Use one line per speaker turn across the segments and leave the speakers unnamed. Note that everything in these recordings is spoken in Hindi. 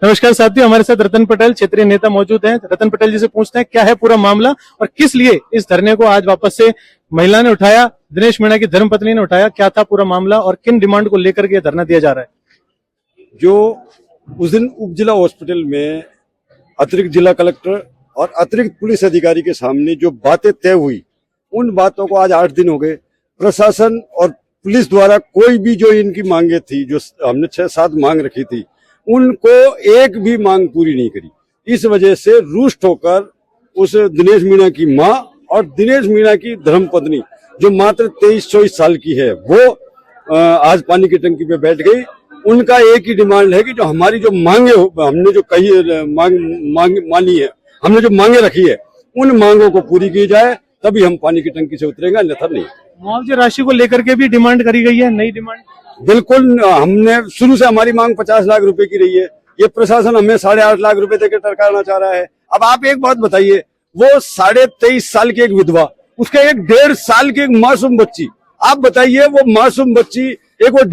नमस्कार साथियों, हमारे साथ रतन पटेल क्षेत्रीय नेता मौजूद हैं। रतन पटेल जी से पूछते हैं क्या है पूरा मामला और किस लिए इस धरने को आज वापस से महिला ने उठाया, दिनेश मीणा की धर्मपत्नी ने उठाया, क्या था पूरा मामला और किन डिमांड को लेकर के धरना दिया जा रहा है।
जो उस दिन उप जिला हॉस्पिटल में अतिरिक्त जिला कलेक्टर और अतिरिक्त पुलिस अधिकारी के सामने जो बातें तय हुई, उन बातों को आज 8 दिन हो गए। प्रशासन और पुलिस द्वारा कोई भी जो इनकी मांगे थी, जो हमने 6-7 मांग रखी थी, उनको एक भी मांग पूरी नहीं करी। इस वजह से रुष्ट होकर उस दिनेश मीणा की मां और दिनेश मीणा की धर्मपत्नी जो मात्र 23-24 साल की है, वो आज पानी की टंकी पे बैठ गई। उनका एक ही डिमांड है कि जो हमारी जो मांगे हमने जो कही मानी है, हमने जो मांगे रखी है, उन मांगों को पूरी की जाए, तभी हम पानी की टंकी से उतरेंगे, अन्यथा नहीं।
मुआवजे राशि को लेकर के भी डिमांड करी गई है, नई डिमांड।
बिल्कुल, हमने शुरू से हमारी मांग 50 लाख रुपए की रही है। ये प्रशासन हमें 8.5 लाख रुपए देकर टरकाना चाह रहा है। अब आप एक बात बताइए, वो 23.5 साल की एक विधवा, उसका 1.5 साल की एक मासूम बच्ची, आप बताइए वो मासूम बच्ची, एक वो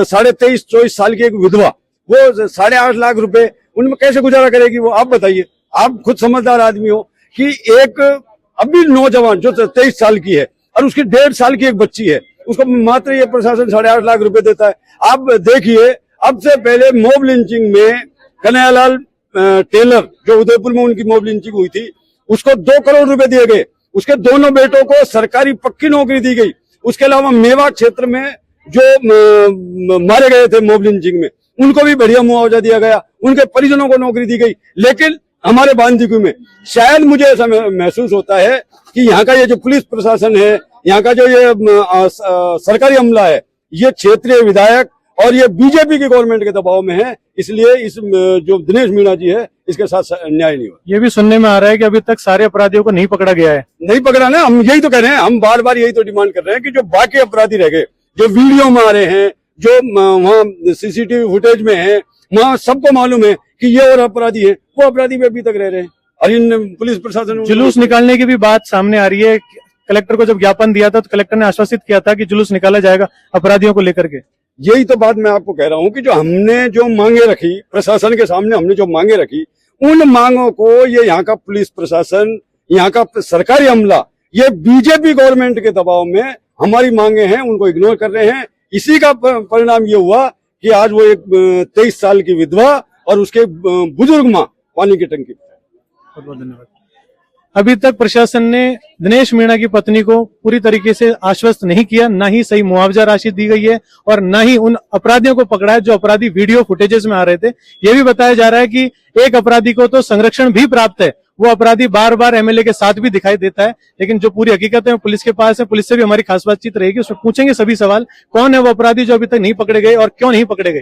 23-24 साल की एक विधवा, वो 8.5 लाख रुपए उनमें कैसे गुजारा करेगी वो? आप बताइए, आप खुद समझदार आदमी हो कि एक अभी नौजवान जो 23 साल की है और उसकी 1.5 साल की एक बच्ची है, उसको मात्र ये प्रशासन 8.5 लाख रुपए देता है। आप देखिए, अब से पहले मॉब लिंचिंग में कन्हैयालाल टेलर, जो उदयपुर में उनकी मॉब लिंचिंग हुई थी, उसको 2 करोड़ रुपए दिए गए। उसके दोनों बेटों को सरकारी पक्की नौकरी दी गई। उसके अलावा मेवात क्षेत्र में जो मारे गए थे मॉब लिंचिंग में, उनको भी बढ़िया मुआवजा दिया गया, उनके परिजनों को नौकरी दी गई। लेकिन हमारे बांदीकुई में शायद मुझे ऐसा महसूस होता है कि यहाँ का ये जो पुलिस प्रशासन है, यहाँ का जो ये सरकारी अमला है, ये क्षेत्रीय विधायक और ये बीजेपी की गवर्नमेंट के दबाव में है, इसलिए इस जो दिनेश मीणा जी है, इसके साथ न्याय नहीं हुआ।
ये भी सुनने में आ रहा है कि अभी तक सारे अपराधियों को नहीं पकड़ा गया है।
नहीं पकड़ा ना, हम यही तो कह रहे हैं, हम बार बार यही तो डिमांड कर रहे हैं कि जो बाकी अपराधी रह गए, जो वीडियो में आ रहे हैं, जो वहाँ सीसीटीवी फुटेज में है, वहाँ सबको मालूम है कि ये और अपराधी है, वो अपराधी भी अभी तक रह रहे हैं। और इन पुलिस प्रशासन
जुलूस निकालने की भी बात सामने आ रही है। कलेक्टर को जब ज्ञापन दिया था तो कलेक्टर ने आश्वासित किया था कि जुलूस निकाला जाएगा अपराधियों को लेकर के।
यही तो बात मैं आपको कह रहा हूँ कि जो हमने जो मांगे रखी, प्रशासन के सामने हमने जो मांगे रखी, उन मांगों को ये यहाँ का पुलिस प्रशासन, यहाँ का सरकारी अमला, ये बीजेपी गवर्नमेंट के दबाव में हमारी मांगे हैं, उनको इग्नोर कर रहे हैं। इसी का परिणाम ये हुआ कि आज वो एक 23 साल की विधवा और उसके बुजुर्ग माँ पानी की टंकी।
बहुत बहुत धन्यवाद। अभी तक प्रशासन ने दिनेश मीणा की पत्नी को पूरी तरीके से आश्वस्त नहीं किया, ना ही सही मुआवजा राशि दी गई है और ना ही उन अपराधियों को पकड़ा है जो अपराधी वीडियो फुटेजेस में आ रहे थे। यह भी बताया जा रहा है कि एक अपराधी को तो संरक्षण भी प्राप्त है, वो अपराधी बार बार एमएलए के साथ भी दिखाई देता है, लेकिन जो पूरी हकीकत है वो पुलिस के पास है। पुलिस से भी हमारी खास बातचीत रहेगी, उसमें पूछेंगे सभी सवाल, कौन है वो अपराधी जो अभी तक नहीं पकड़े गए और क्यों नहीं पकड़े गए।